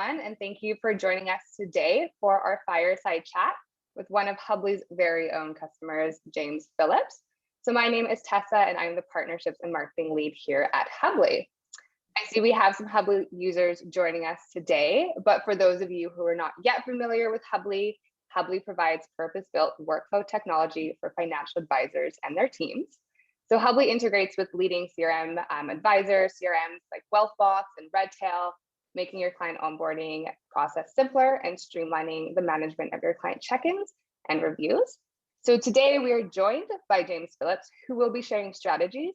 everyone, and thank you for joining us today for our fireside chat with one of Hubli's very own customers, James Phillips. So my name is Tessa, and I'm the Partnerships and Marketing Lead here at Hubli. I see we have some Hubli users joining us today, but for those of you who are not yet familiar with Hubli, Hubli provides purpose-built workflow technology for financial advisors and their teams. So Hubli integrates with leading CRM advisors, CRMs like WealthBox and Redtail, making your client onboarding process simpler and streamlining the management of your client check-ins and reviews. So today we are joined by James Phillips, who will be sharing strategies,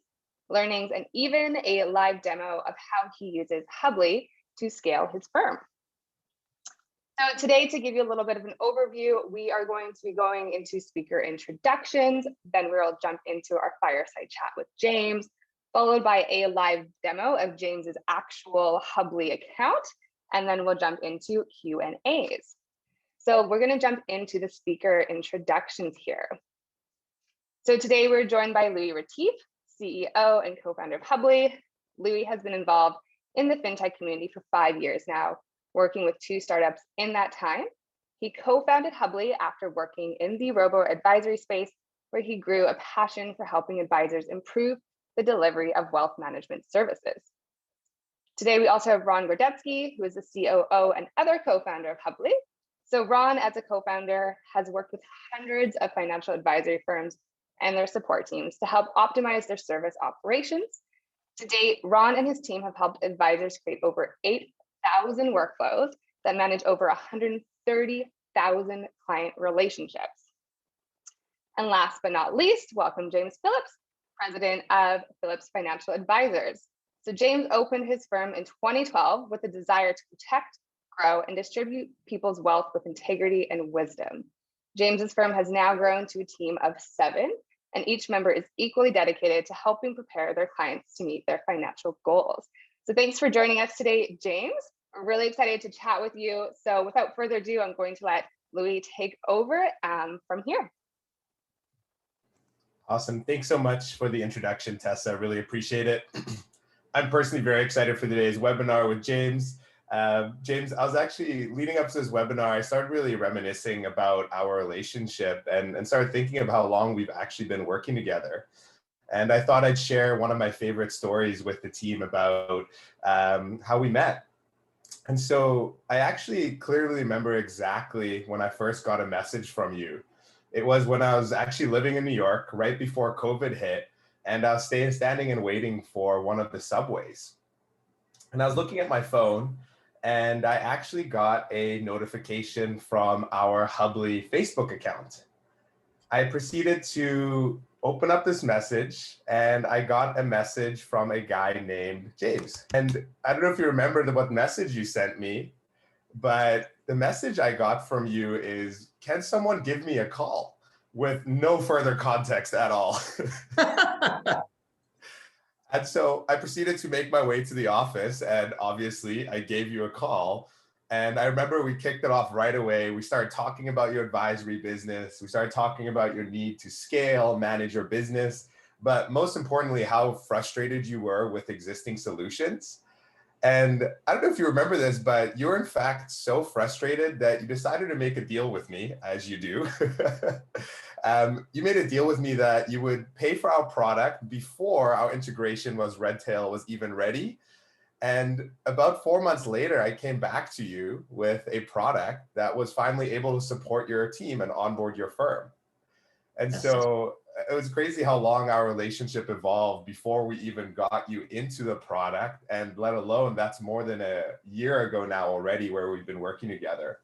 learnings, and even a live demo of how he uses Hubli to scale his firm. So today, to give you a little bit of an overview, we are going to be going into speaker introductions, then we'll jump into our fireside chat with James, followed by a live demo of James's actual Hubli account, and then we'll jump into Q&As. So we're going to jump into the speaker introductions here. So today we're joined by Louis Retief, CEO and co-founder of Hubli. Louis has been involved in the fintech community for 5 years now, working with 2 startups in that time. He co-founded Hubli after working in the robo-advisory space, where he grew a passion for helping advisors improve the delivery of wealth management services. Today, we also have Ron Gordetsky, who is the COO and other co-founder of Hubli. So Ron, as a co-founder, has worked with hundreds of financial advisory firms and their support teams to help optimize their service operations. To date, Ron and his team have helped advisors create over 8,000 workflows that manage over 130,000 client relationships. And last but not least, welcome James Phillips, president of Phillips Financial Advisors. So James opened his firm in 2012 with a desire to protect, grow, and distribute people's wealth with integrity and wisdom. James's firm has now grown to a team of 7, and each member is equally dedicated to helping prepare their clients to meet their financial goals. So thanks for joining us today, James. We're really excited to chat with you. So without further ado, I'm going to let Louis take over from here. Awesome. Thanks so much for the introduction, Tessa. I really appreciate it. I'm personally very excited for today's webinar with James. James, I was actually leading up to this webinar, I started really reminiscing about our relationship and started thinking of how long we've actually been working together. And I thought I'd share one of my favorite stories with the team about how we met. And so I actually clearly remember exactly when I first got a message from you. It was when I was actually living in New York right before COVID hit, and I was standing and waiting for one of the subways. And I was looking at my phone, and I actually got a notification from our Hubli Facebook account. I proceeded to open up this message, and I got a message from a guy named James. And I don't know if you remember what message you sent me, but the message I got from you is, can someone give me a call? With no further context at all. And so I proceeded to make my way to the office, and obviously I gave you a call. And I remember we kicked it off right away. We started talking about your advisory business. We started talking about your need to scale, manage your business, but most importantly, how frustrated you were with existing solutions. And I don't know if you remember this, but you were in fact so frustrated that you decided to make a deal with me, as you do. You made a deal with me that you would pay for our product before our integration was Redtail was even ready. And about 4 months later, I came back to you with a product that was finally able to support your team and onboard your firm. And so it was crazy how long our relationship evolved before we even got you into the product, and let alone that's more than a year ago now already where we've been working together.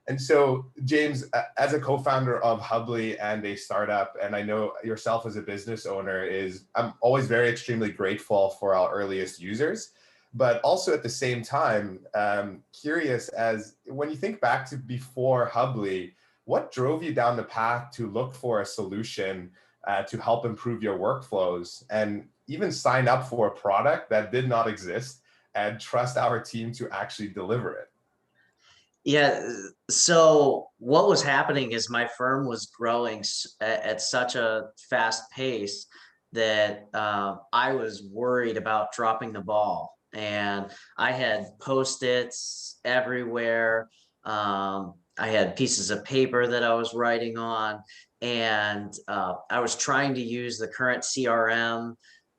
And so, James, as a co-founder of Hubli and a startup, and I know yourself as a business owner, I'm always very extremely grateful for our earliest users, but also at the same time, curious as when you think back to before Hubli, what drove you down the path to look for a solution to help improve your workflows and even sign up for a product that did not exist and trust our team to actually deliver it? Yeah, so what was happening is my firm was growing at such a fast pace that I was worried about dropping the ball. And I had Post-its everywhere. I had pieces of paper that I was writing on, and I was trying to use the current CRM.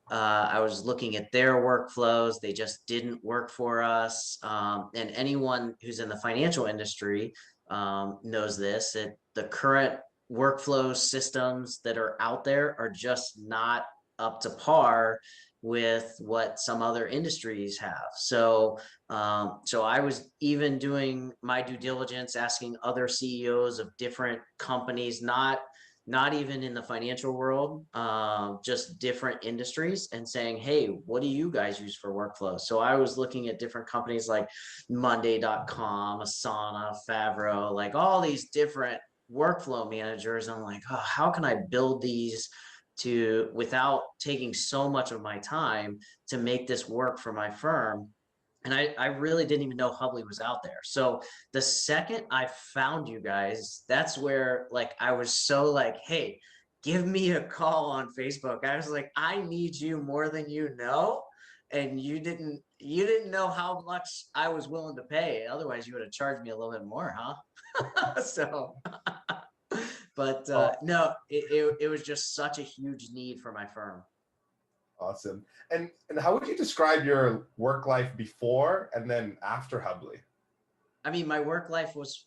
I was looking at their workflows. They just didn't work for us. And anyone who's in the financial industry knows this, that the current workflow systems that are out there are just not up to par with what some other industries have. So I was even doing my due diligence, asking other CEOs of different companies, not even in the financial world, just different industries, and saying, hey, what do you guys use for workflow? So I was looking at different companies like Monday.com, Asana, Favro, like all these different workflow managers. I'm like, oh, how can I build these without taking so much of my time to make this work for my firm? And I really didn't even know Hubli was out there. So the second I found you guys, that's where like I was so like, hey, give me a call on Facebook. I was like, I need you more than you know. And you didn't know how much I was willing to pay. Otherwise, you would have charged me a little bit more, huh? So but no, it was just such a huge need for my firm. Awesome. And how would you describe your work life before and then after Hubli? I mean, my work life was,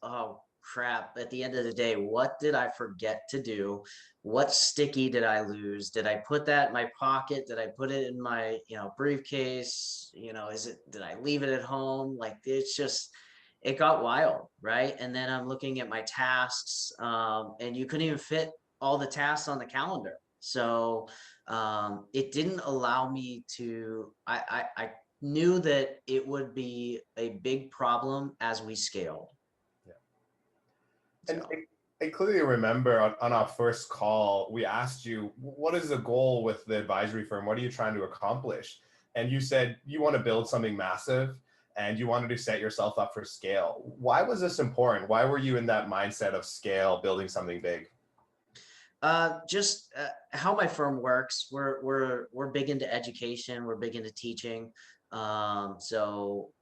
oh crap, at the end of the day, what did I forget to do? What sticky did I lose? Did I put that in my pocket? Did I put it in my, briefcase? Did I leave it at home? Like, it got wild, right? And then I'm looking at my tasks, and you couldn't even fit all the tasks on the calendar. So it didn't allow me to, I knew that it would be a big problem as we scaled. Yeah. And So. I clearly remember on our first call, we asked you, what is the goal with the advisory firm? What are you trying to accomplish? And you said you want to build something massive and you wanted to set yourself up for scale. Why was this important? Why were you in that mindset of scale, building something big? Just how my firm works. We're big into education. We're big into teaching. So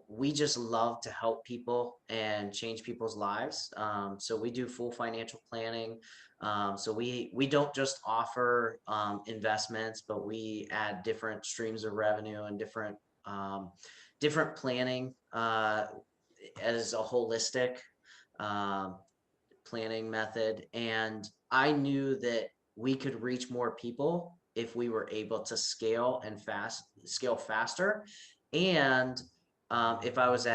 we just love to help people and change people's lives. So we do full financial planning. So we don't just offer investments, but we add different streams of revenue and different planning as a holistic planning method. And I knew that we could reach more people if we were able to scale faster. And if I was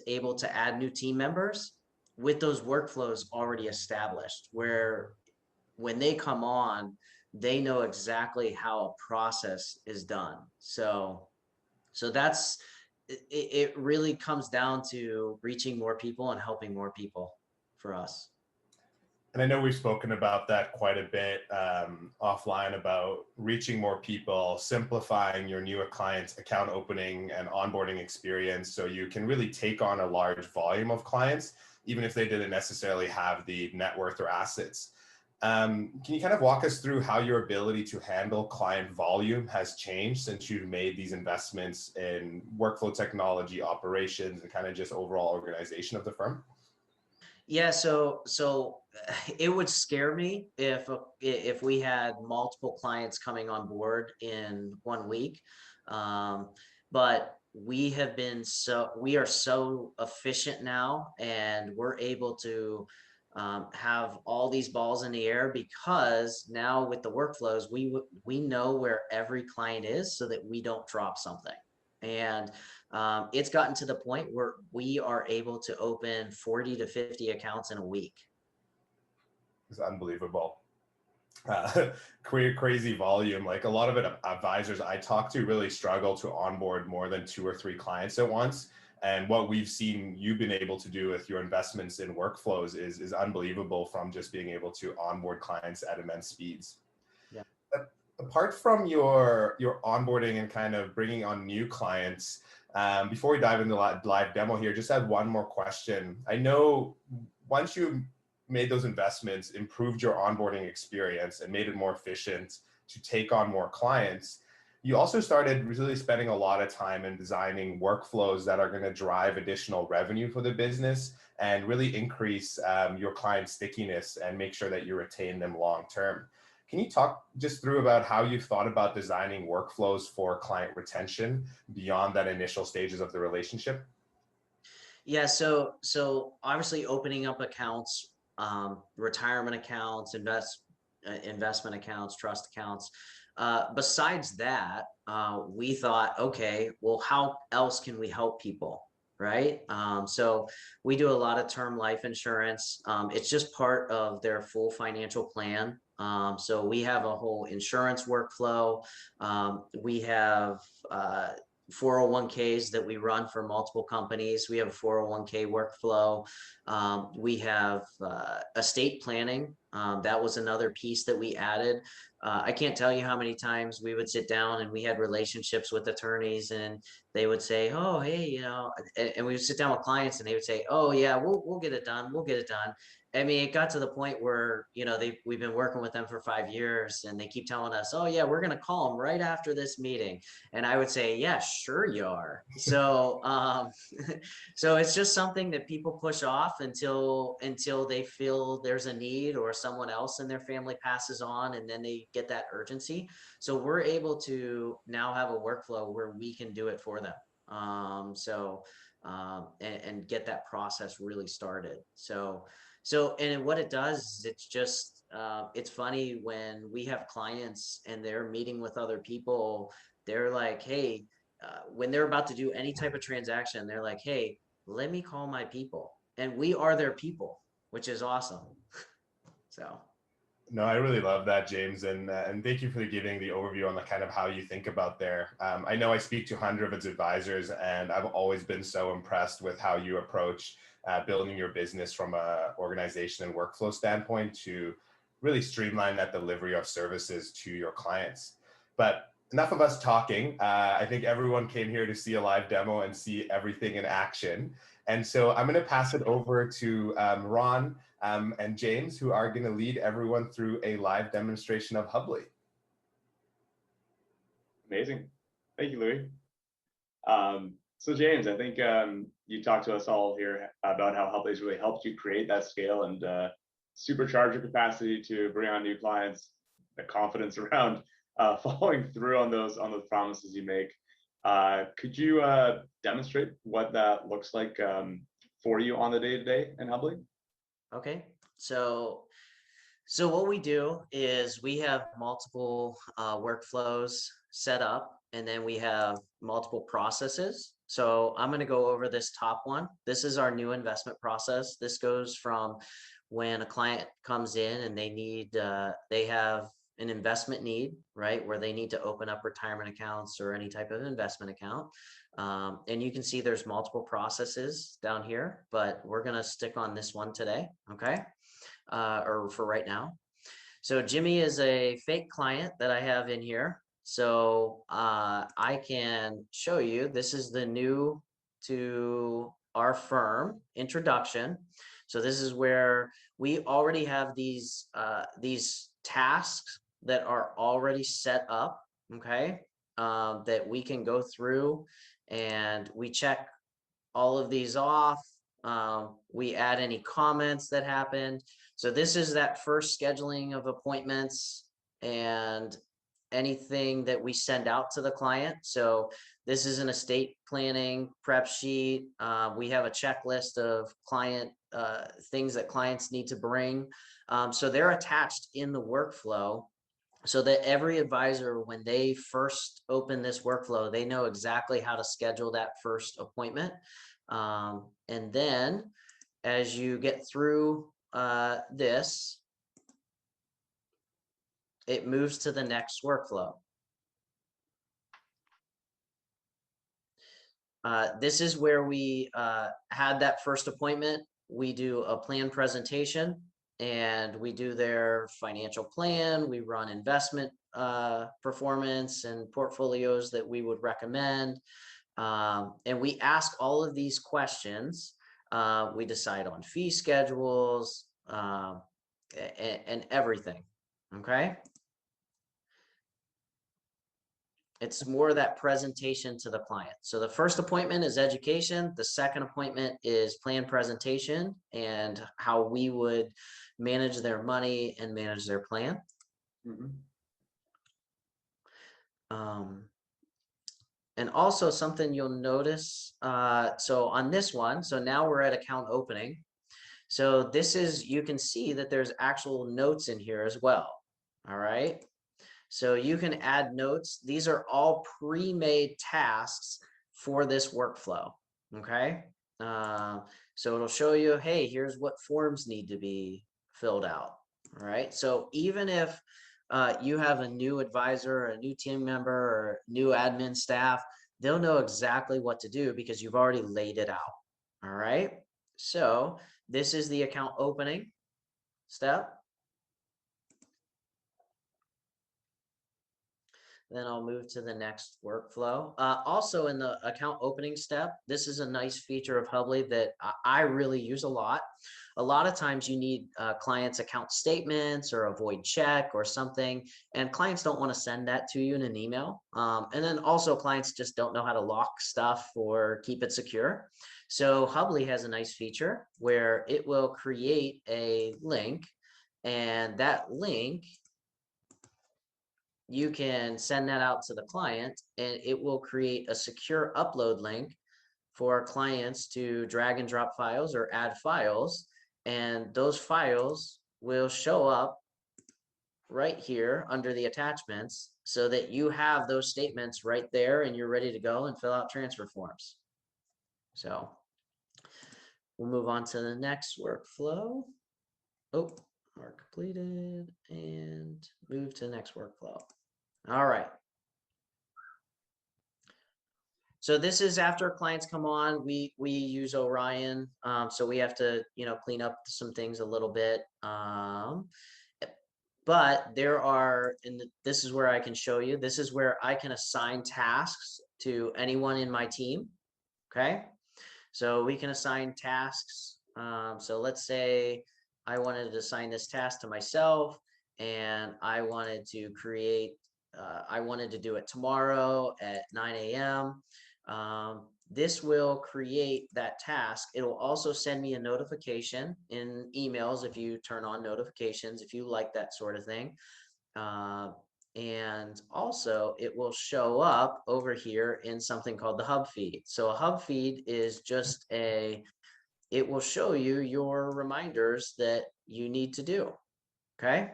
able to add new team members with those workflows already established, where when they come on, they know exactly how a process is done. So that's it really comes down to reaching more people and helping more people for us. And I know we've spoken about that quite a bit offline about reaching more people, simplifying your newer clients' account opening and onboarding experience so you can really take on a large volume of clients, even if they didn't necessarily have the net worth or assets. Can you kind of walk us through how your ability to handle client volume has changed since you've made these investments in workflow technology, operations, and kind of just overall organization of the firm? Yeah, so it would scare me if we had multiple clients coming on board in 1 week, but we are so efficient now, and we're able to have all these balls in the air because now with the workflows, we know where every client is so that we don't drop something. And it's gotten to the point where we are able to open 40 to 50 accounts in a week. It's unbelievable. Crazy volume. Like a lot of advisors I talk to really struggle to onboard more than 2 or 3 clients at once. And what we've seen you've been able to do with your investments in workflows is unbelievable, from just being able to onboard clients at immense speeds. Yeah. Apart from your onboarding and kind of bringing on new clients, before we dive into the live demo here, just had one more question. I know once you made those investments, improved your onboarding experience, and made it more efficient to take on more clients, you also started really spending a lot of time in designing workflows that are going to drive additional revenue for the business and really increase your client stickiness and make sure that you retain them long term. Can you talk just through about how you've thought about designing workflows for client retention beyond that initial stages of the relationship? Yeah, so obviously opening up accounts, retirement accounts, investment accounts, trust accounts. Besides that, we thought, okay, well, how else can we help people? Right. So we do a lot of term life insurance. It's just part of their full financial plan. So we have a whole insurance workflow. We have 401ks that we run for multiple companies. We have a 401k workflow. We have estate planning. That was another piece that we added. I can't tell you how many times we would sit down and we had relationships with attorneys and they would say, oh, hey, and we would sit down with clients and they would say, oh yeah, we'll get it done. We'll get it done. I mean, it got to the point where, we've been working with them for 5 years and they keep telling us, oh yeah, we're going to call them right after this meeting. And I would say, yeah, sure you are. So, so it's just something that people push off until they feel there's a need or someone else in their family passes on, and then they get that urgency. So we're able to now have a workflow where we can do it for them. And get that process really started. And what it does is it's just, it's funny when we have clients and they're meeting with other people, they're like, hey, when they're about to do any type of transaction, they're like, hey, let me call my people. And we are their people, which is awesome. So. No, I really love that, James, and thank you for giving the overview on the kind of how you think about there. I know I speak to hundreds of advisors, and I've always been so impressed with how you approach building your business from a organization and workflow standpoint to really streamline that delivery of services to your clients. But enough of us talking. I think everyone came here to see a live demo and see everything in action. And so I'm going to pass it over to Ron and James, who are going to lead everyone through a live demonstration of Hubli. Amazing. Thank you, Louis. So James, I think you talked to us all here about how Hubli has really helped you create that scale and supercharge your capacity to bring on new clients, the confidence around following through on those promises you make. Could you demonstrate what that looks like for you on the day-to-day in Hubli? Okay, so what we do is we have multiple workflows set up, and then we have multiple processes. So I'm going to go over this top one. This is our new investment process. This goes from when a client comes in and they have an investment need, right, where they need to open up retirement accounts or any type of investment account. And you can see there's multiple processes down here, but we're going to stick on this one today. Okay. Or for right now. So Jimmy is a fake client that I have in here. So I can show you, this is the new to our firm introduction. So this is where we already have these tasks that are already set up, okay, that we can go through and we check all of these off. We add any comments that happened. So this is that first scheduling of appointments and anything that we send out to the client. So this is an estate planning prep sheet. We have a checklist of client things that clients need to bring. So they're attached in the workflow so that every advisor, when they first open this workflow, they know exactly how to schedule that first appointment. And then as you get through this, it moves to the next workflow. This is where we had that first appointment. We do a plan presentation and we do their financial plan. We run investment performance and portfolios that we would recommend. And we ask all of these questions. We decide on fee schedules and everything. Okay. It's more that presentation to the client. So the first appointment is education. The second appointment is plan presentation and how we would manage their money and manage their plan. And also something you'll notice, so on this one, so now we're at account opening. So this is, you can see that there's actual notes in here as well. All right. So you can add notes. These are all pre-made tasks for this workflow. Okay. So it'll show you, hey, here's what forms need to be filled out. All right. So even if you have a new advisor or a new team member or new admin staff, they'll know exactly what to do because you've already laid it out. All right. So this is the account opening step. Then I'll move to the next workflow. Also in the account opening step, this is a nice feature of Hubli that I really use a lot. A lot of times you need clients' account statements or a void check or something, and clients don't want to send that to you in an email. And then also clients just don't know how to lock stuff or keep it secure. So Hubli has a nice feature where it will create a link, and that link, you can send that out to the client and it will create a secure upload link for clients to drag and drop files or add files. And those files will show up right here under the attachments so that you have those statements right there and you're ready to go and fill out transfer forms. So we'll move on to the next workflow. Oh, work completed, and move to the next workflow. All right. So this is after clients come on, we use Orion. So we have to, clean up some things a little bit. But there are, and this is where I can show you, this is where I can assign tasks to anyone in my team. Okay. So we can assign tasks. So let's say I wanted to assign this task to myself and I wanted to create, I wanted to do it tomorrow at 9 a.m. This will create that task. It will also send me a notification in emails if you turn on notifications, if you like that sort of thing. And also it will show up over here in something called the hub feed. So a hub feed is just it will show you your reminders that you need to do. Okay.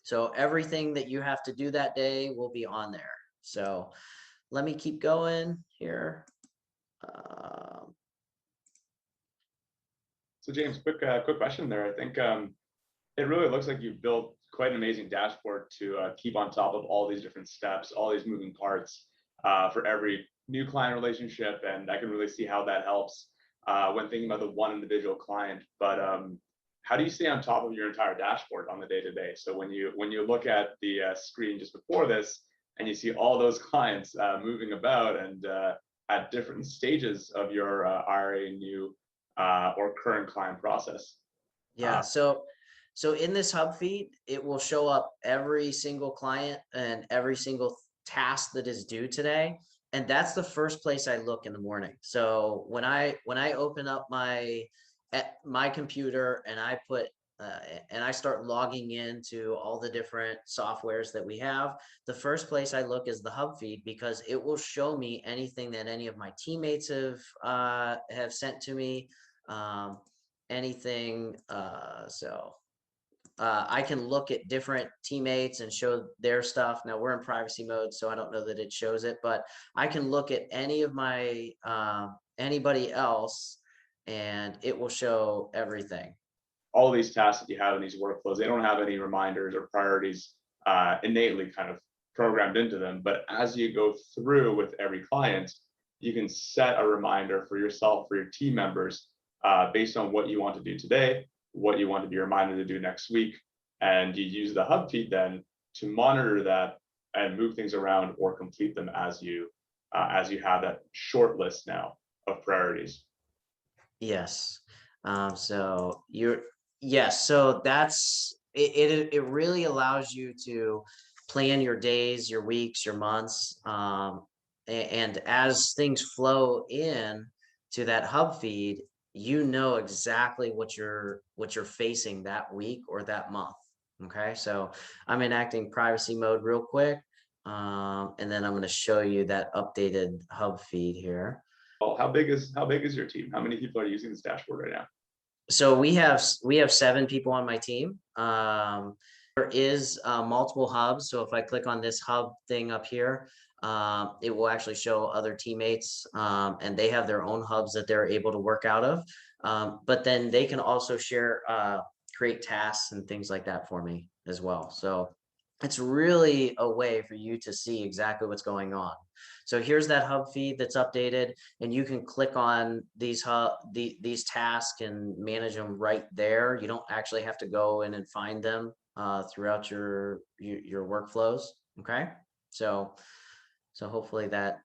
So everything that you have to do that day will be on there. So let me keep going here. So James, quick question there. I think it really looks like you've built quite an amazing dashboard to keep on top of all these different steps, all these moving parts for every new client relationship. And I can really see how that helps when thinking about the one individual client. But how do you stay on top of your entire dashboard on the day-to-day? So when you look at the screen just before this and you see all those clients moving about and at different stages of your IRA new or current client process. Yeah. So in this hub feed, it will show up every single client and every single task that is due today. And that's the first place I look in the morning. So when I open up my computer and I put and I start logging into all the different softwares that we have, the first place I look is the hub feed because it will show me anything that any of my teammates have sent to me, anything. I can look at different teammates and show their stuff. Now we're in privacy mode, so I don't know that it shows it, but I can look at any of my anybody else and it will show everything. All these tasks that you have in these workflows, they don't have any reminders or priorities innately kind of programmed into them. But as you go through with every client, you can set a reminder for yourself, for your team members, based on what you want to do today, what you want to be reminded to do next week. And you use the hub feed then to monitor that and move things around or complete them as you have that short list now of priorities. Yes. So that's it really allows you to plan your days, your weeks, your months. And as things flow in to that hub feed, you know exactly what you're facing that week or that month. Okay, so I'm enacting privacy mode real quick, and then I'm going to show you that updated hub feed here. Well, how big is your team? How many people are using this dashboard right now? So we have 7 people on my team. There is multiple hubs. So if I click on this hub thing up here, it will actually show other teammates, and they have their own hubs that they're able to work out of. But then they can also share, create tasks and things like that for me as well. So it's really a way for you to see exactly what's going on. So here's that hub feed that's updated, and you can click on these these tasks and manage them right there. You don't actually have to go in and find them throughout your workflows. Okay, so hopefully that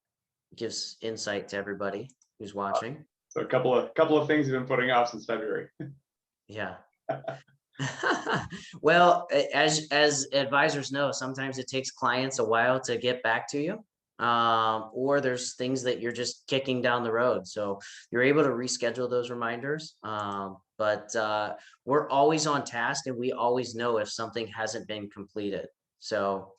gives insight to everybody who's watching. So a couple of things you've been putting off since February. Yeah. Well, as advisors know, sometimes it takes clients a while to get back to you, or there's things that you're just kicking down the road. So you're able to reschedule those reminders. But we're always on task, and we always know if something hasn't been completed. So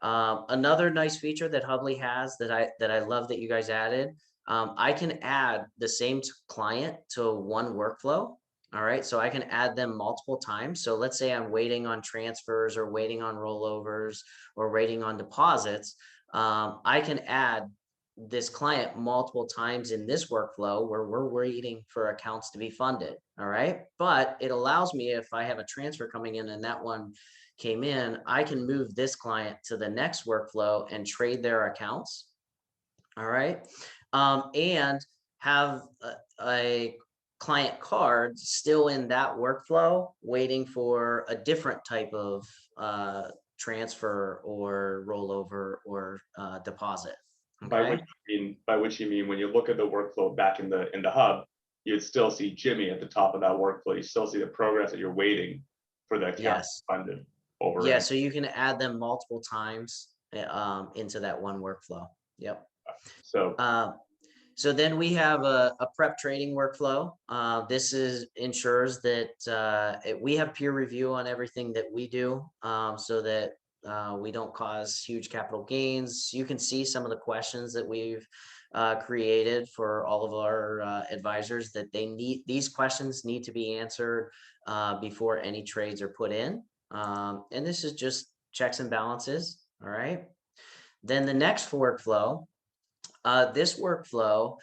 another nice feature that Hubli has that I love that you guys added, I can add the same client to one workflow. All right, so I can add them multiple times. So let's say I'm waiting on transfers or waiting on rollovers or waiting on deposits. I can add this client multiple times in this workflow where we're waiting for accounts to be funded. All right, but it allows me, if I have a transfer coming in and that one came in, I can move this client to the next workflow and trade their accounts. All right, and have a client card still in that workflow waiting for a different type of transfer or rollover or deposit. Okay? By which you mean when you look at the workflow back in the hub, you'd still see Jimmy at the top of that workflow. You still see the progress that you're waiting for the account funded over. Yeah, so you can add them multiple times into that one workflow. Yep. So then we have a prep trading workflow. This ensures that we have peer review on everything that we do, so that we don't cause huge capital gains. You can see some of the questions that we've created for all of our advisors that these questions need to be answered before any trades are put in. And this is just checks and balances. All right. Then the next workflow. This workflow,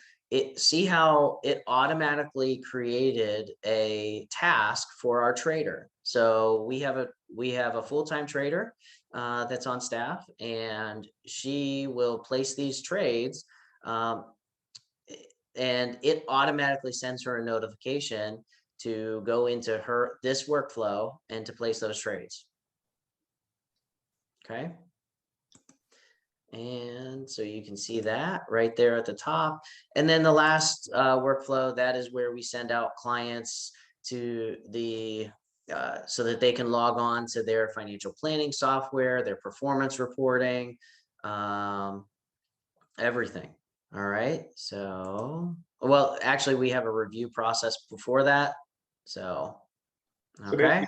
see how it automatically created a task for our trader. So we have a full-time trader that's on staff, and she will place these trades, and it automatically sends her a notification to go into this workflow and to place those trades. Okay. And so you can see that right there at the top. And then the last workflow, that is where we send out clients to so that they can log on to their financial planning software, their performance reporting, everything. All right. So, well, actually we have a review process before that. So, okay.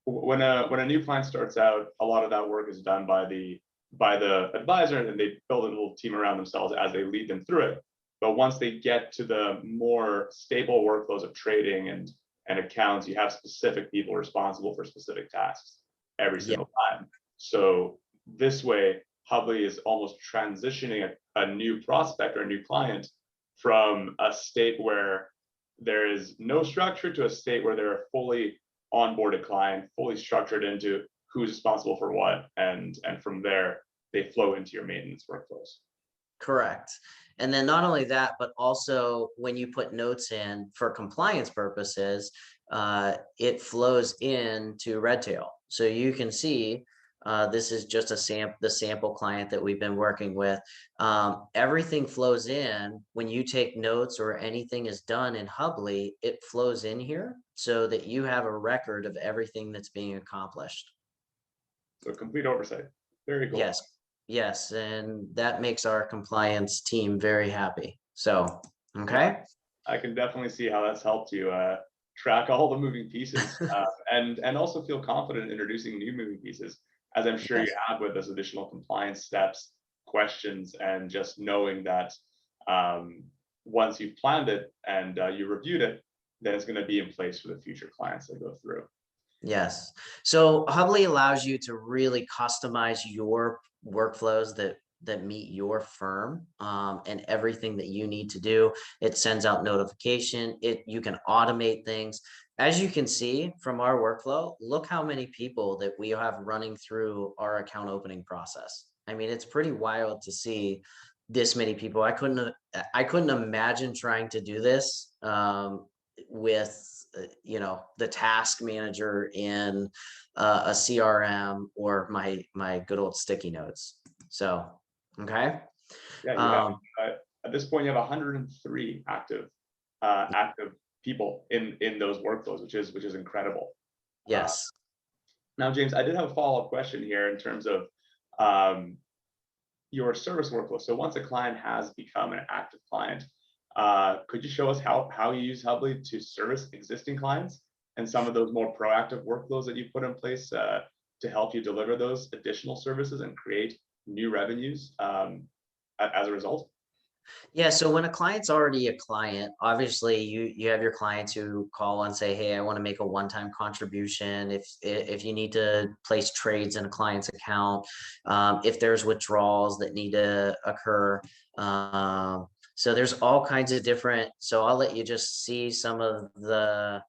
So when a new client starts out, a lot of that work is done by the advisor, and they build a little team around themselves as they lead them through it. But once they get to the more stable workflows of trading and accounts, you have specific people responsible for specific tasks every single time. So this way, Hubli is almost transitioning a new prospect or a new client from a state where there is no structure to a state where they're a fully onboarded client, fully structured into who's responsible for what, and from there they flow into your maintenance workflows. Correct. And then not only that, but also when you put notes in for compliance purposes, it flows into Redtail. So you can see this is just the sample client that we've been working with. Everything flows in when you take notes or anything is done in Hubli, it flows in here so that you have a record of everything that's being accomplished. So complete oversight. Very cool. Yes, and that makes our compliance team very happy. So, okay. I can definitely see how that's helped you track all the moving pieces and also feel confident introducing new moving pieces, as I'm sure you have with those additional compliance steps, questions, and just knowing that once you've planned it and you reviewed it, then it's going to be in place for the future clients that go through. Yes. So Hubli allows you to really customize your workflows that meet your firm and everything that you need to do. It sends out notification. You can automate things. As you can see from our workflow, look how many people that we have running through our account opening process. I mean, it's pretty wild to see this many people. I couldn't imagine trying to do this with the task manager in a CRM or my good old sticky notes. So, okay. Yeah, you have, at this point you have 103 active people in those workflows, which is incredible. Yes. Now, James, I did have a follow-up question here in terms of your service workflow. So once a client has become an active client, could you show us how you use Hubli to service existing clients and some of those more proactive workflows that you put in place to help you deliver those additional services and create new revenues as a result? Yeah, so when a client's already a client, obviously you have your clients who call and say, hey, I want to make a one-time contribution. If you need to place trades in a client's account, if there's withdrawals that need to occur. So there's all kinds of different, so I'll let you just see some of the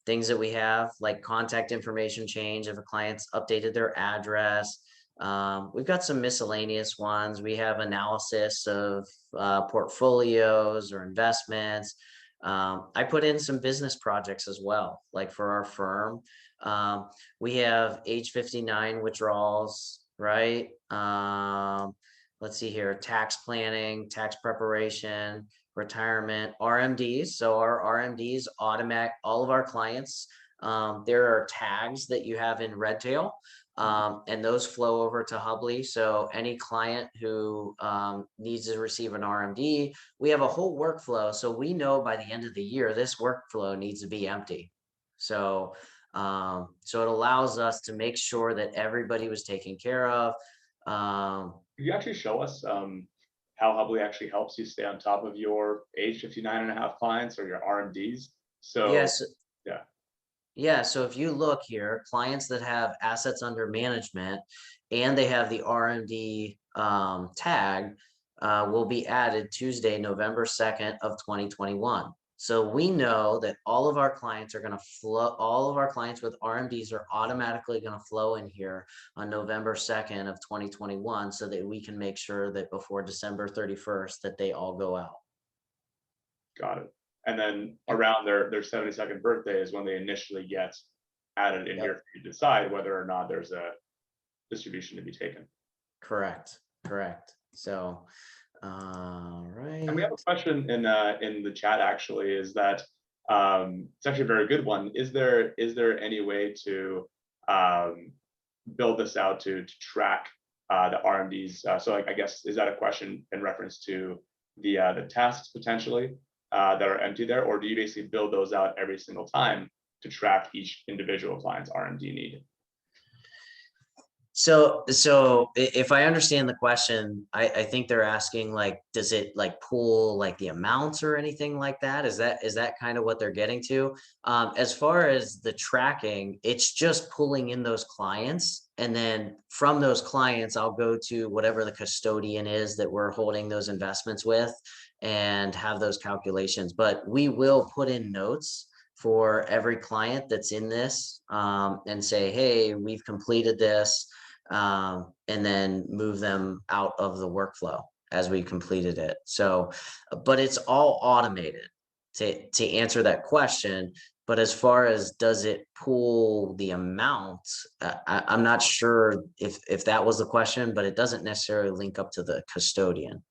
things that we have, like contact information change if a client's updated their address. We've got some miscellaneous ones. We have analysis of portfolios or investments. I put in some business projects as well, like for our firm. We have age 59 withdrawals, right? Let's see here, tax planning, tax preparation, retirement, RMDs. So our RMDs automatic, all of our clients, there are tags that you have in Redtail. And those flow over to Hubli. So any client who needs to receive an RMD, we have a whole workflow. So we know by the end of the year, this workflow needs to be empty. So it allows us to make sure that everybody was taken care of. Could you actually show us how Hubli actually helps you stay on top of your age 59 and a half clients or your RMDs? So yes. Yeah. Yeah, so if you look here, clients that have assets under management and they have the RMD tag will be added Tuesday, November 2nd of 2021. So we know that all of our clients are going to flow, all of our clients with RMDs are automatically going to flow in here on November 2nd of 2021 so that we can make sure that before December 31st that they all go out. Got it. And then around their 72nd birthday is when they initially get added in here for you to decide whether or not there's a distribution to be taken. Correct. So, right. And we have a question in the chat actually, is that it's actually a very good one. Is there any way to build this out to track the RMDs? So like, I guess, is that a question in reference to the tasks potentially that are empty there, or do you basically build those out every single time to track each individual client's RMD need? So if I understand the question, I think they're asking, like, does it like pool like the amounts or anything like that? Is that kind of what they're getting to? As far as the tracking, it's just pulling in those clients. And then from those clients, I'll go to whatever the custodian is that we're holding those investments with and have those calculations. But we will put in notes for every client that's in this and say, hey, we've completed this. And then move them out of the workflow as we completed it. So, but it's all automated to answer that question. But as far as does it pool the amount, I'm not sure if that was the question, but it doesn't necessarily link up to the custodian.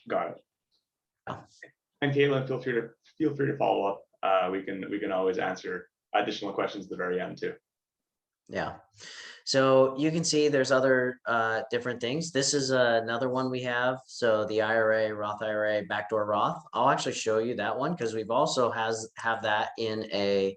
Got it. Oh. And Caitlin, feel free to follow up. We can always answer additional questions at the very end too. Yeah. So you can see there's other different things. This is another one we have. So the IRA, Roth IRA, backdoor Roth. I'll actually show you that one because we've also have that in a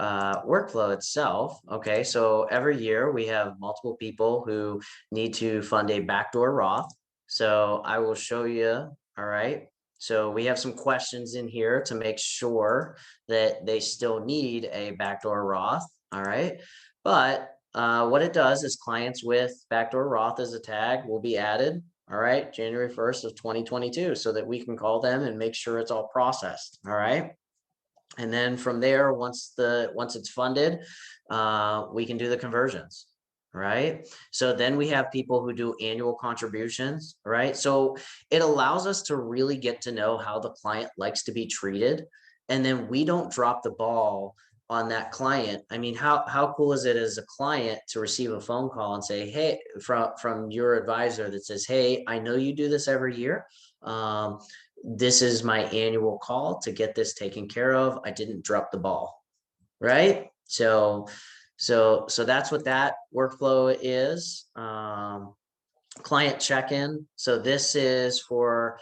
workflow itself. Okay, so every year we have multiple people who need to fund a backdoor Roth. So I will show you. All right. So we have some questions in here to make sure that they still need a backdoor Roth. All right. But what it does is clients with backdoor Roth as a tag will be added. All right, January 1st of 2022, so that we can call them and make sure it's all processed. All right. And then from there, once it's funded, we can do the conversions. Right. So then we have people who do annual contributions. Right. So it allows us to really get to know how the client likes to be treated. And then we don't drop the ball on that client. I mean, how cool is it as a client to receive a phone call and say, hey, from your advisor that says, hey, I know you do this every year. This is my annual call to get this taken care of. I didn't drop the ball. Right. So that's what that workflow is. Client check-in. So this is for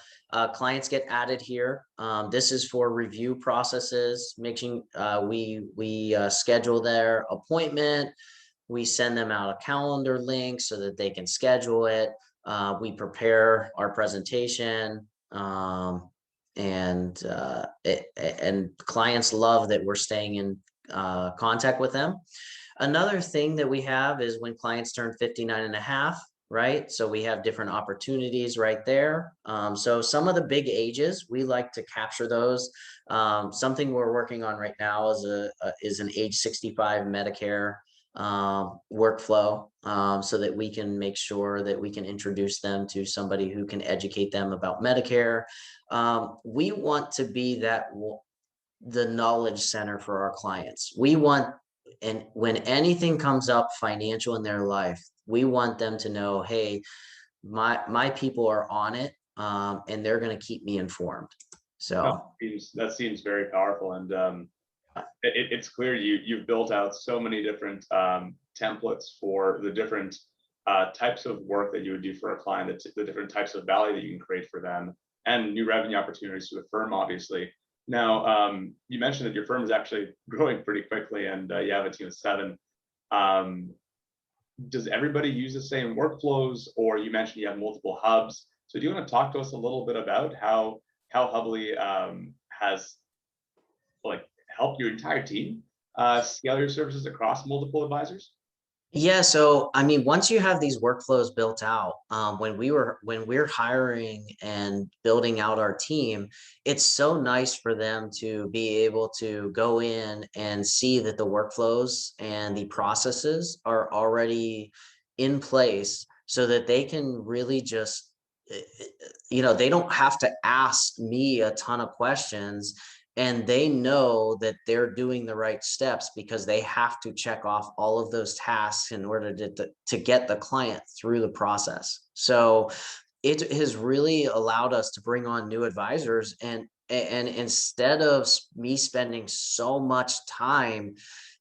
clients get added here. This is for review processes, making we schedule their appointment. We send them out a calendar link so that they can schedule it. We prepare our presentation. And clients love that we're staying in contact with them. Another thing that we have is when clients turn 59 and a half, right? So we have different opportunities right there. So some of the big ages, we like to capture those. Something we're working on right now is an age 65 Medicare workflow, so that we can make sure that we can introduce them to somebody who can educate them about Medicare. We want to be the knowledge center for our clients. We want, and when anything comes up financial in their life, we want them to know, hey, my people are on it, and they're going to keep me informed. So that seems very powerful, and it's clear you've built out so many different templates for the different types of work that you would do for a client, the different types of value that you can create for them, and new revenue opportunities to the firm, obviously. Now, you mentioned that your firm is actually growing pretty quickly, and you have a team of 7. Does everybody use the same workflows, or you mentioned you have multiple hubs? So do you want to talk to us a little bit about how Hubli has helped your entire team scale your services across multiple advisors? Yeah, so I mean, once you have these workflows built out, when we're hiring and building out our team, it's so nice for them to be able to go in and see that the workflows and the processes are already in place, so that they can really just, they don't have to ask me a ton of questions. And they know that they're doing the right steps because they have to check off all of those tasks in order to get the client through the process. So it has really allowed us to bring on new advisors, and instead of me spending so much time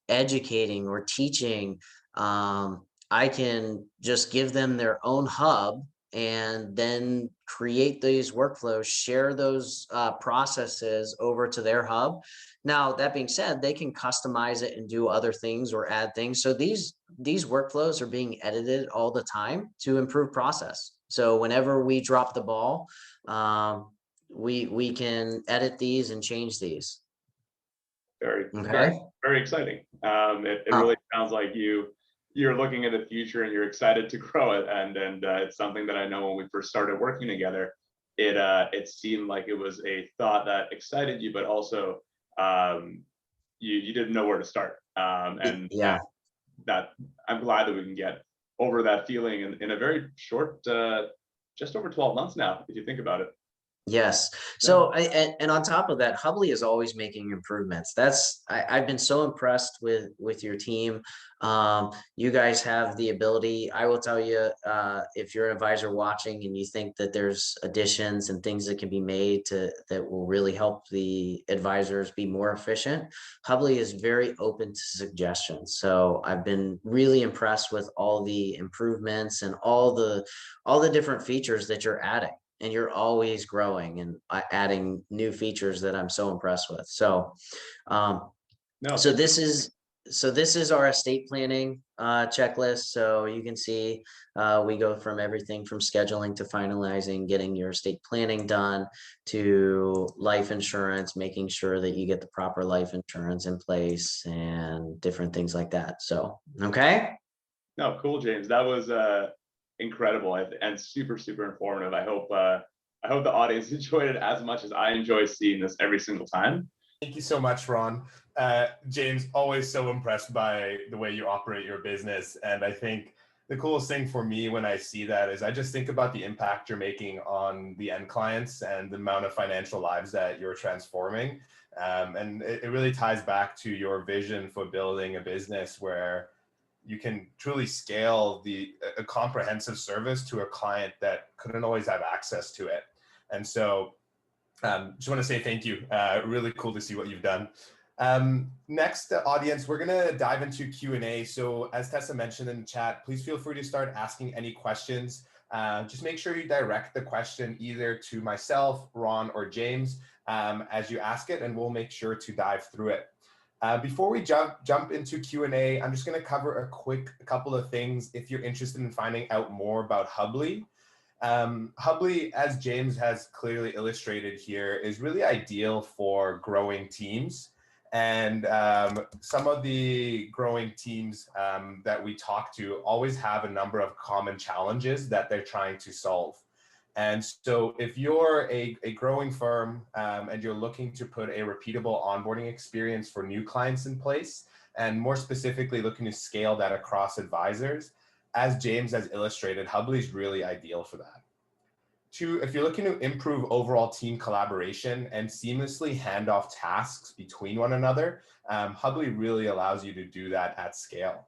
educating or teaching, I can just give them their own hub and then create these workflows, share those processes over to their hub. Now, that being said, they can customize it and do other things or add things. So these workflows are being edited all the time to improve process. So whenever we drop the ball, we can edit these and change these. Very exciting. It really sounds like you're looking at the future and you're excited to grow it, and it's something that I know when we first started working together, it seemed like it was a thought that excited you, but also you didn't know where to start, and yeah, that I'm glad that we can get over that feeling in a very short, just over 12 months now, if you think about it. Yes. So, and on top of that, Hubli is always making improvements. I've been so impressed with your team. You guys have the ability. I will tell you, if you're an advisor watching and you think that there's additions and things that can be made that will really help the advisors be more efficient, Hubli is very open to suggestions. So I've been really impressed with all the improvements and all the different features that you're adding. And you're always growing and adding new features that I'm so impressed with. So, No, so this is our estate planning checklist. So you can see we go from everything from scheduling to finalizing, getting your estate planning done, to life insurance, making sure that you get the proper life insurance in place and different things like that. So, okay. no, cool, James. That was incredible and super, super informative. I hope the audience enjoyed it as much as I enjoy seeing this every single time. Thank you so much, Ron. James, always so impressed by the way you operate your business. And I think the coolest thing for me when I see that is I just think about the impact you're making on the end clients and the amount of financial lives that you're transforming. And it really ties back to your vision for building a business where you can truly scale a comprehensive service to a client that couldn't always have access to it. And so just want to say thank you. Really cool to see what you've done. Next, audience, we're going to dive into Q&A. So as Tessa mentioned in the chat, please feel free to start asking any questions. Just make sure you direct the question either to myself, Ron, or James as you ask it, and we'll make sure to dive through it. Before we jump into Q&A, I'm just going to cover a couple of things if you're interested in finding out more about Hubli. Hubli, as James has clearly illustrated here, is really ideal for growing teams. And some of the growing teams that we talk to always have a number of common challenges that they're trying to solve. And so if you're a growing firm and you're looking to put a repeatable onboarding experience for new clients in place, and more specifically looking to scale that across advisors, as James has illustrated, Hubli is really ideal for that. Two, if you're looking to improve overall team collaboration and seamlessly hand off tasks between one another, Hubli really allows you to do that at scale.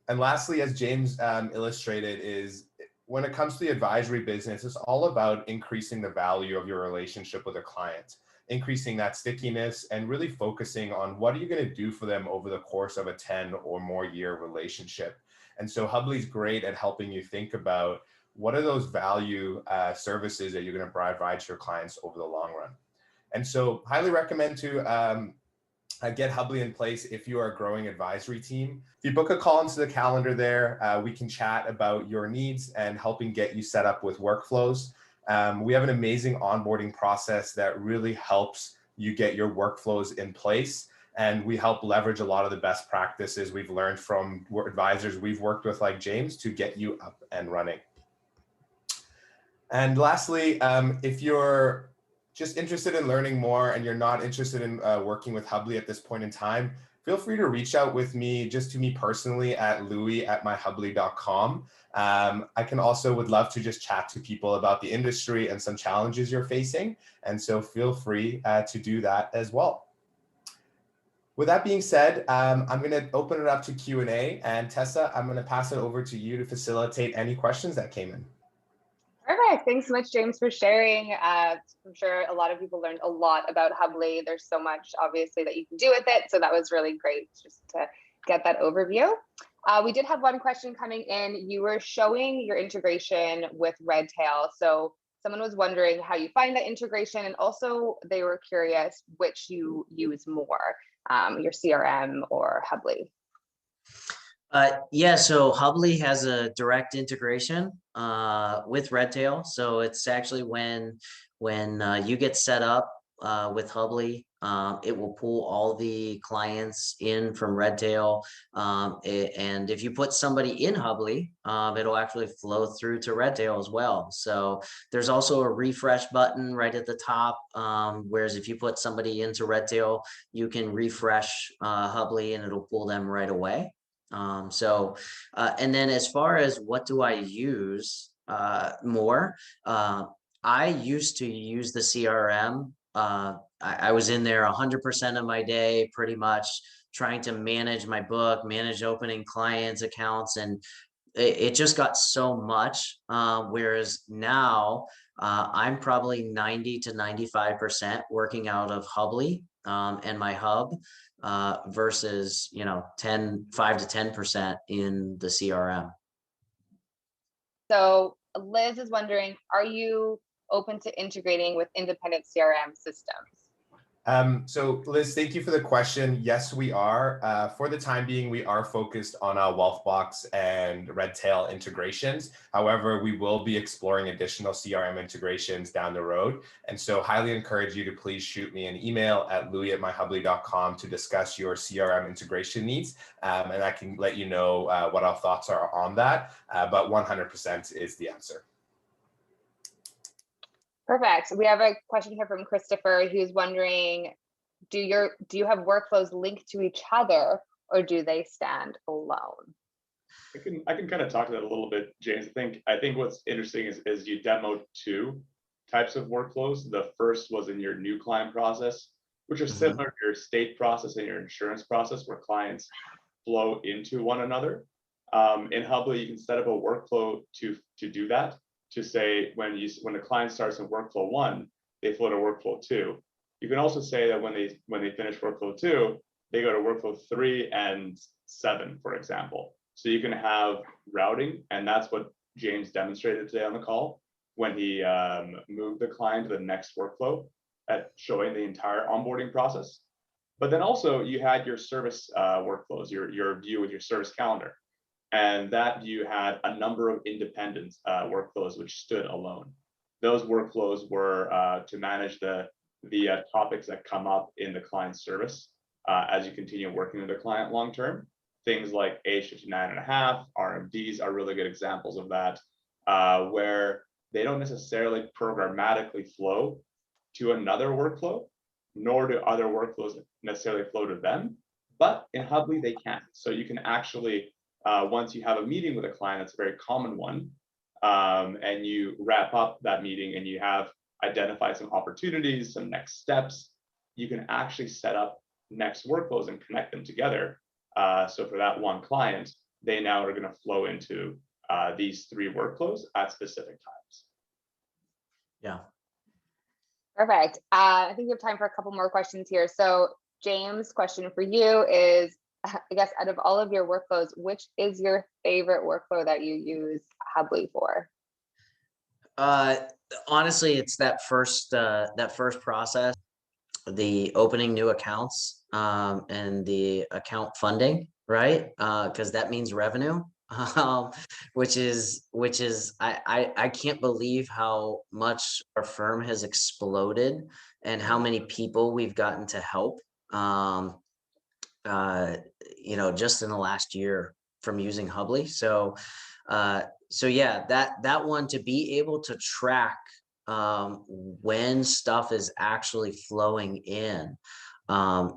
And lastly, as James illustrated, is when it comes to the advisory business, it's all about increasing the value of your relationship with a client, increasing that stickiness, and really focusing on what are you going to do for them over the course of a 10 or more year relationship. And so Hubli is great at helping you think about what are those value services that you're going to provide to your clients over the long run. And so highly recommend to get Hubli in place if you are a growing advisory team. If you book a call into the calendar there, we can chat about your needs and helping get you set up with workflows. We have an amazing onboarding process that really helps you get your workflows in place. And we help leverage a lot of the best practices we've learned from advisors we've worked with like James to get you up and running. And lastly, if you're just interested in learning more and you're not interested in working with Hubli at this point in time, feel free to reach out with me, just to me personally at louis@myhubli.com. I can also would love to just chat to people about the industry and some challenges you're facing. And so feel free to do that as well. With that being said, I'm going to open it up to Q&A, and Tessa, I'm going to pass it over to you to facilitate any questions that came in. Perfect. Thanks so much, James, for sharing. I'm sure a lot of people learned a lot about Hubli. There's so much, obviously, that you can do with it. So that was really great just to get that overview. We did have one question coming in. You were showing your integration with Redtail. So someone was wondering how you find that integration. And also they were curious which you use more, your CRM or Hubli. Yeah, so Hubli has a direct integration with Redtail. So it's actually when you get set up with Hubli, it will pull all the clients in from Redtail. And if you put somebody in Hubli, it'll actually flow through to Redtail as well. So there's also a refresh button right at the top. Whereas if you put somebody into Redtail, you can refresh Hubli and it'll pull them right away. And then as far as what do I use more, I used to use the CRM. I was in there 100% of my day, pretty much trying to manage my book, manage opening clients' accounts, and it just got so much. Whereas now I'm probably 90 to 95% working out of Hubli and my hub versus, 5 to 10% in the CRM. So Liz is wondering, are you open to integrating with independent CRM systems? So Liz, thank you for the question. Yes, we are. For the time being, we are focused on Wealthbox and Redtail integrations. However, we will be exploring additional CRM integrations down the road. And so highly encourage you to please shoot me an email at louis@myhubli.com to discuss your CRM integration needs. And I can let you know what our thoughts are on that. But 100% is the answer. Perfect. We have a question here from Christopher, who's wondering, do you have workflows linked to each other, or do they stand alone? I can kind of talk to that a little bit, James. I think what's interesting is you demoed two types of workflows. The first was in your new client process, which are similar to your state process and your insurance process, where clients flow into one another. In Hubli, you can set up a workflow to do that. To say when the client starts in workflow 1, they flow to workflow 2. You can also say that when they finish workflow 2, they go to workflow 3 and 7, for example. So you can have routing, and that's what James demonstrated today on the call when he moved the client to the next workflow at showing the entire onboarding process. But then also you had your service workflows, your view with your service calendar. And that view had a number of independent workflows which stood alone. Those workflows were to manage the topics that come up in the client service as you continue working with the client long term. Things like age 59.5, RMDs are really good examples of that, where they don't necessarily programmatically flow to another workflow, nor do other workflows necessarily flow to them. But in Hubli, they can. So you can actually once you have a meeting with a client, that's a very common one, and you wrap up that meeting and you have identified some opportunities, some next steps, you can actually set up next workflows and connect them together. So for that one client, they now are going to flow into these 3 workflows at specific times. Yeah. Perfect. I think we have time for a couple more questions here. So James, question for you is, I guess out of all of your workflows, which is your favorite workflow that you use Hubli for? Honestly, it's that first process, the opening new accounts and the account funding, right? Because that means revenue, which is I can't believe how much our firm has exploded and how many people we've gotten to help. Just in the last year from using Hubli. So yeah, that one, to be able to track when stuff is actually flowing in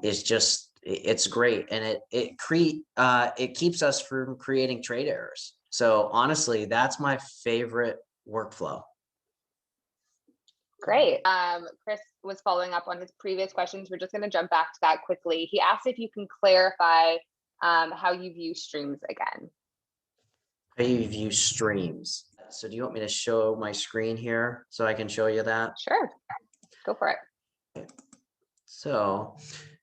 is just, it's great. And it keeps us from creating trade errors. So honestly, that's my favorite workflow. Great. Chris was following up on his previous questions. We're just going to jump back to that quickly. He asked if you can clarify how you view streams again. How you view streams. So do you want me to show my screen here so I can show you that? Sure. Go for it. So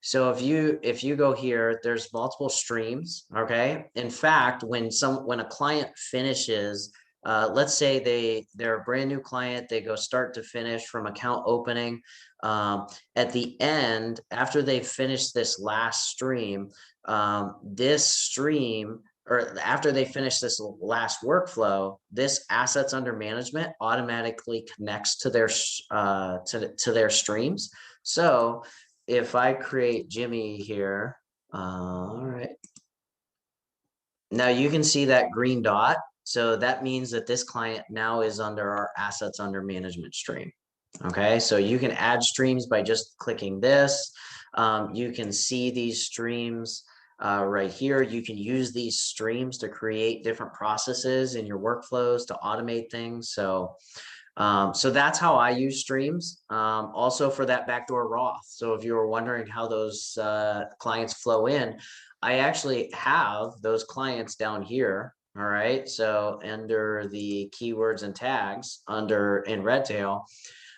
if you go here, there's multiple streams. Okay. In fact, when a client finishes, let's say they're a brand new client, they go start to finish from account opening. At the end, after they finish this last stream, or after they finish this last workflow, this assets under management automatically connects to their to their streams. So if I create Jimmy here, all right. Now you can see that green dot. So that means that this client now is under our assets under management stream. Okay, so you can add streams by just clicking this. You can see these streams right here. You can use these streams to create different processes in your workflows to automate things. So So that's how I use streams. Also for that backdoor Roth. So if you were wondering how those clients flow in, I actually have those clients down here. All right. So under the keywords and tags in Redtail,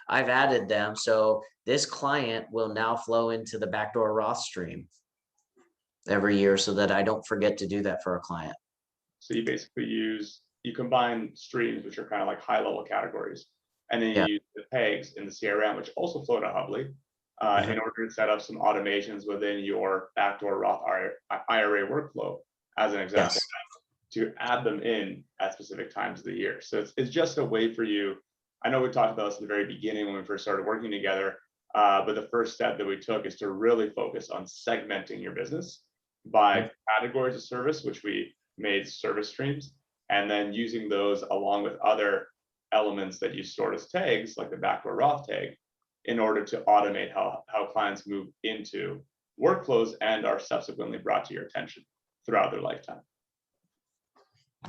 I've added them. So this client will now flow into the backdoor Roth stream every year so that I don't forget to do that for a client. So you basically you combine streams, which are kind of like high level categories, and then you use the tags in the CRM, which also flow to Hubli, in order to set up some automations within your backdoor Roth IRA workflow, as an example, to add them in at specific times of the year. So it's just a way for you. I know we talked about this at the very beginning when we first started working together, but the first step that we took is to really focus on segmenting your business by categories of service, which we made service streams, and then using those along with other elements that you stored as tags, like the backdoor Roth tag, in order to automate how clients move into workflows and are subsequently brought to your attention throughout their lifetime.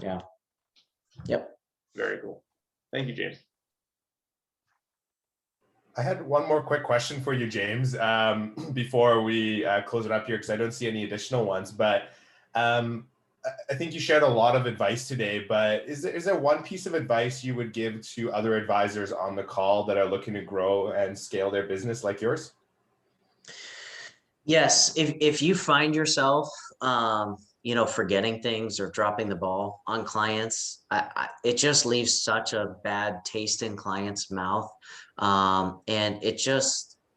Yeah. Yep. Very cool. Thank you, James. I had one more quick question for you, James, before we close it up here, because I don't see any additional ones. But I think you shared a lot of advice today, but is there one piece of advice you would give to other advisors on the call that are looking to grow and scale their business like yours? Yes. If you find yourself, forgetting things or dropping the ball on clients, it just leaves such a bad taste in clients' mouth. And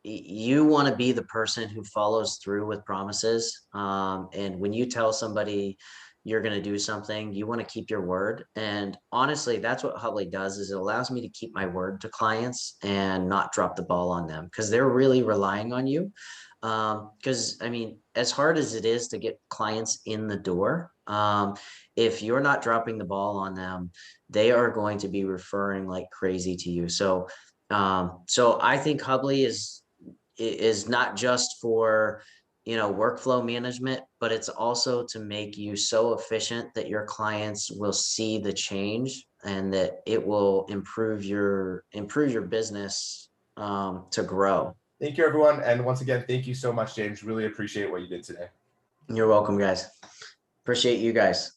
you want to be the person who follows through with promises. And when you tell somebody you're going to do something, you want to keep your word. And honestly, that's what Hubli does, is it allows me to keep my word to clients and not drop the ball on them, because they're really relying on you. Because I mean, as hard as it is to get clients in the door, if you're not dropping the ball on them, they are going to be referring like crazy to you. So I think Hubli is not just for workflow management, but it's also to make you so efficient that your clients will see the change and that it will improve your business to grow. Thank you, everyone. And once again, thank you so much, James. Really appreciate what you did today. You're welcome, guys. Appreciate you guys.